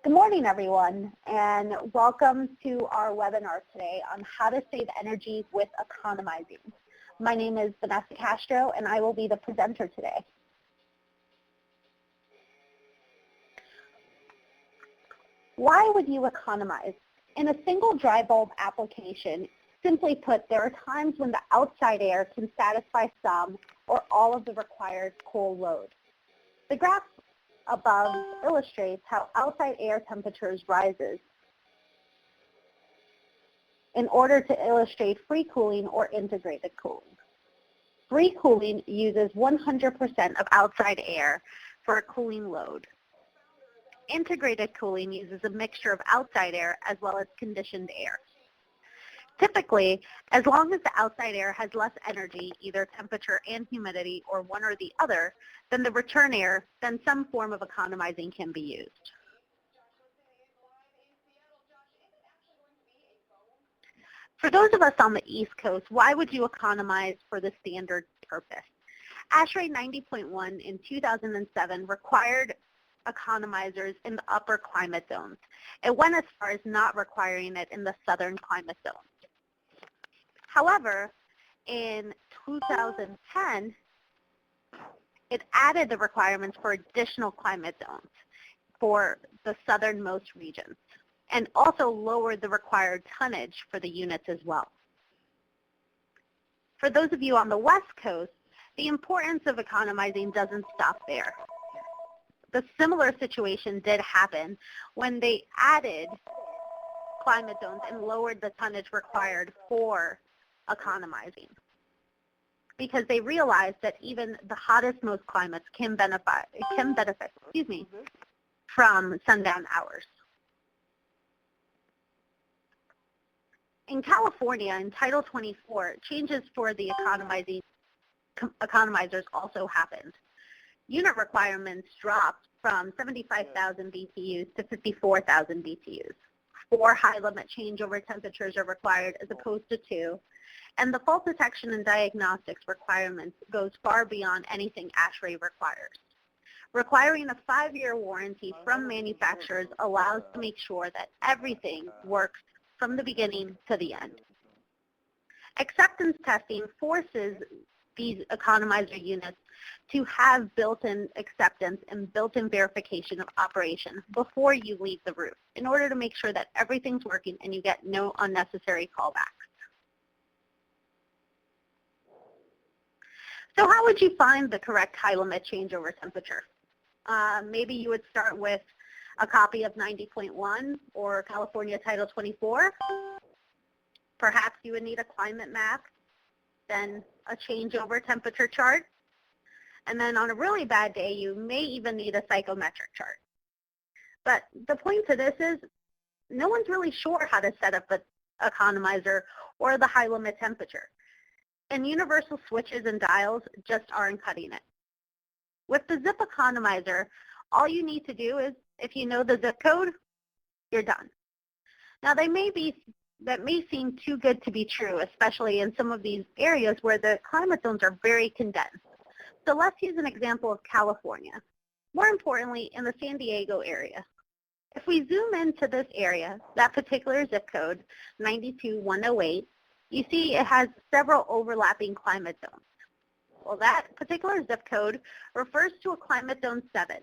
Good morning, everyone, and welcome to our webinar today on how to save energy with economizing. My name is Vanessa Castro, and I will be the presenter today. Why would you economize? In a single dry bulb application, simply put, there are times when the outside air can satisfy some or all of the required cool load. The graph above illustrates how outside air temperatures rises in order to illustrate free cooling or integrated cooling. Free cooling uses 100% of outside air for a cooling load. Integrated cooling uses a mixture of outside air as well as conditioned air. Typically, as long as the outside air has less energy, either temperature and humidity or one or the other, than the return air, then some form of economizing can be used. For those of us on the East Coast, why would you economize for the standard purpose? ASHRAE 90.1 in 2007 required economizers in the upper climate zones. It went as far as not requiring it in the southern climate zones. However, in 2010, it added the requirements for additional climate zones for the southernmost regions and also lowered the required tonnage for the units as well. For those of you on the West Coast, the importance of economizing doesn't stop there. The similar situation did happen when they added climate zones and lowered the tonnage required for economizing, because they realized that even the hottest, most climates can benefit from sundown hours. In California, in Title 24, changes for the economizers also happened. Unit requirements dropped from 75,000 BTUs to 54,000 BTUs. 4 high-limit changeover temperatures are required as opposed to 2. And the fault detection and diagnostics requirements goes far beyond anything ASHRAE requires. Requiring a 5-year warranty from manufacturers allows to make sure that everything works from the beginning to the end. Acceptance testing forces these economizer units to have built-in acceptance and built-in verification of operation before you leave the roof in order to make sure that everything's working and you get no unnecessary callbacks. So how would you find the correct high limit changeover temperature? Maybe you would start with a copy of 90.1 or California Title 24. Perhaps you would need a climate map, then a changeover temperature chart. And then on a really bad day, you may even need a psychometric chart. But the point to this is no one's really sure how to set up an economizer or the high limit temperature. And universal switches and dials just aren't cutting it. With the zip economizer, all you need to do is, if you know the zip code, you're done. Now, that may seem too good to be true, especially in some of these areas where the climate zones are very condensed. So let's use an example of California. More importantly, in the San Diego area. If we zoom into this area, that particular zip code, 92108, you see it has several overlapping climate zones. Well, that particular zip code refers to a climate zone 7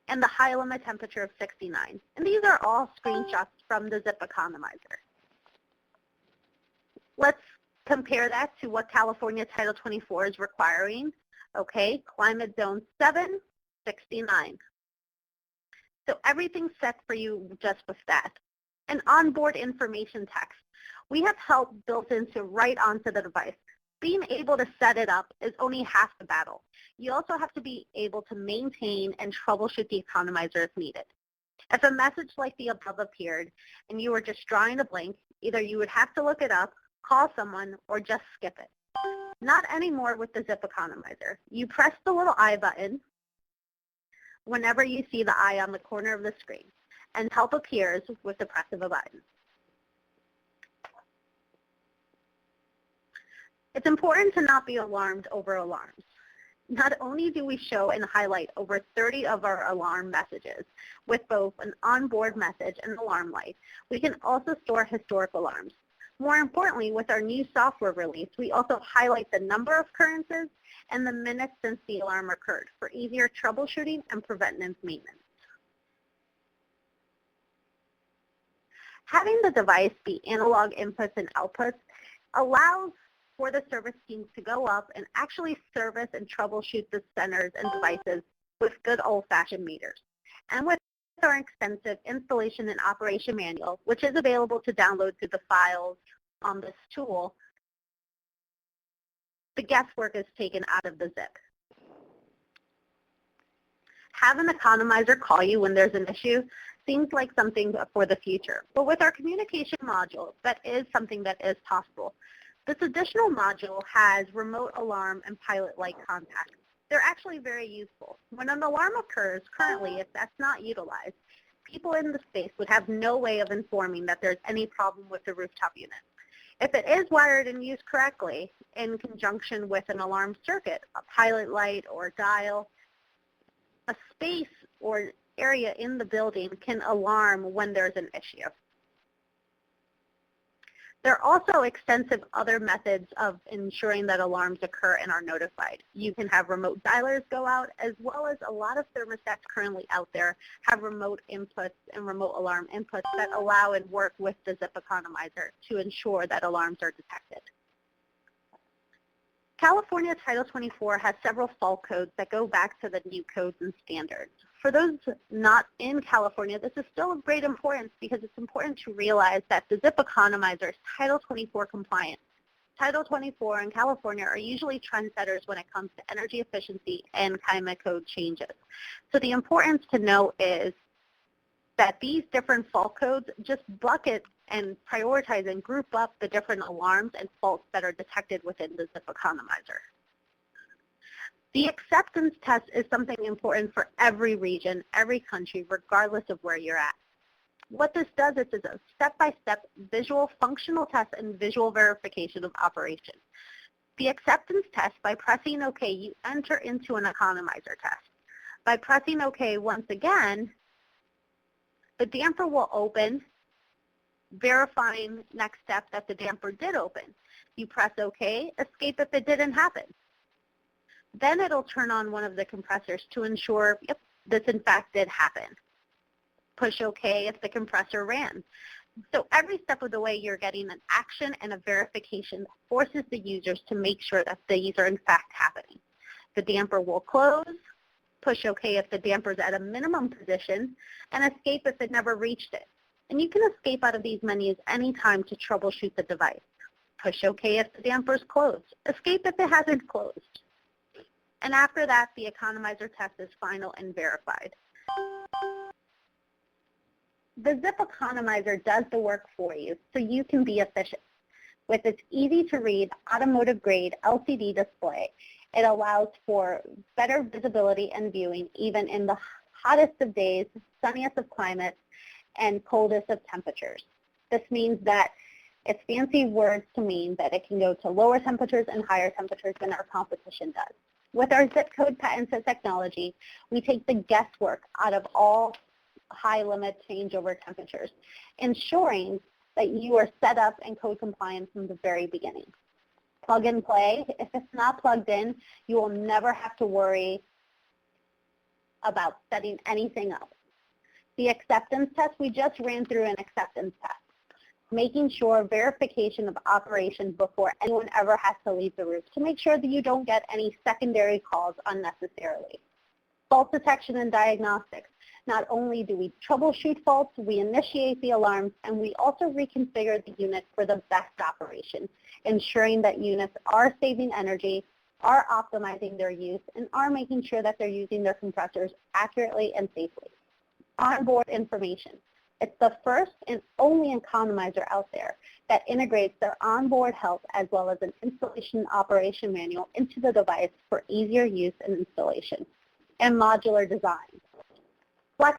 and the high limit temperature of 69. And these are all screenshots from the zip economizer. Let's compare that to what California Title 24 is requiring. Okay, climate zone 7, 69. So everything's set for you just with that. An onboard information text. We have help built into right onto the device. Being able to set it up is only half the battle. You also have to be able to maintain and troubleshoot the economizer if needed. If a message like the above appeared and you were just drawing a blank, either you would have to look it up, call someone, or just skip it. Not anymore with the zip economizer. You press the little I button whenever you see the I on the corner of the screen, and help appears with the press of a button. It's important to not be alarmed over alarms. Not only do we show and highlight over 30 of our alarm messages with both an onboard message and alarm light, we can also store historic alarms. More importantly, with our new software release, we also highlight the number of occurrences and the minutes since the alarm occurred for easier troubleshooting and preventive maintenance. Having the device be analog inputs and outputs allows for the service teams to go up and actually service and troubleshoot the centers and devices with good old-fashioned meters. And with our extensive installation and operation manual, which is available to download through the files on this tool, the guesswork is taken out of the zip. Have an economizer call you when there's an issue seems like something for the future. But with our communication module, that is something that is possible. This additional module has remote alarm and pilot light contacts. They're actually very useful. When an alarm occurs, currently, if that's not utilized, people in the space would have no way of informing that there's any problem with the rooftop unit. If it is wired and used correctly in conjunction with an alarm circuit, a pilot light or dial, a space or area in the building can alarm when there's an issue. There are also extensive other methods of ensuring that alarms occur and are notified. You can have remote dialers go out, as well as a lot of thermostats currently out there have remote inputs and remote alarm inputs that allow and work with the zip economizer to ensure that alarms are detected. California Title 24 has several fault codes that go back to the new codes and standards. For those not in California, this is still of great importance because it's important to realize that the zip economizer is Title 24 compliant. Title 24 in California are usually trendsetters when it comes to energy efficiency and climate code changes. So the importance to know is that these different fault codes just bucket and prioritize and group up the different alarms and faults that are detected within the zip economizer. The acceptance test is something important for every region, every country, regardless of where you're at. What this does is a step-by-step visual functional test and visual verification of operation. The acceptance test, by pressing OK, you enter into an economizer test. By pressing OK once again, the damper will open, verifying next step that the damper did open. You press OK, escape if it didn't happen. Then it'll turn on one of the compressors to ensure, yep, this in fact did happen. Push OK if the compressor ran. So every step of the way you're getting an action and a verification that forces the users to make sure that these are in fact happening. The damper will close, push OK if the damper's at a minimum position, and escape if it never reached it. And you can escape out of these menus anytime to troubleshoot the device. Push OK if the damper's closed. Escape if it hasn't closed. And after that, the economizer test is final and verified. The zip economizer does the work for you so you can be efficient. With its easy-to-read, automotive-grade LCD display, it allows for better visibility and viewing even in the hottest of days, sunniest of climates, and coldest of temperatures. This means that it's fancy words to mean that it can go to lower temperatures and higher temperatures than our competition does. With our zip code patented technology, we take the guesswork out of all high limit changeover temperatures, ensuring that you are set up and code compliant from the very beginning. Plug and play. If it's not plugged in, you will never have to worry about setting anything up. The acceptance test, we just ran through an acceptance test, making sure verification of operation before anyone ever has to leave the roof to make sure that you don't get any secondary calls unnecessarily. Fault detection and diagnostics. Not only do we troubleshoot faults, we initiate the alarms, and we also reconfigure the unit for the best operation, ensuring that units are saving energy, are optimizing their use, and are making sure that they're using their compressors accurately and safely. Onboard information. It's the first and only economizer out there that integrates their onboard help as well as an installation operation manual into the device for easier use and installation. And modular design.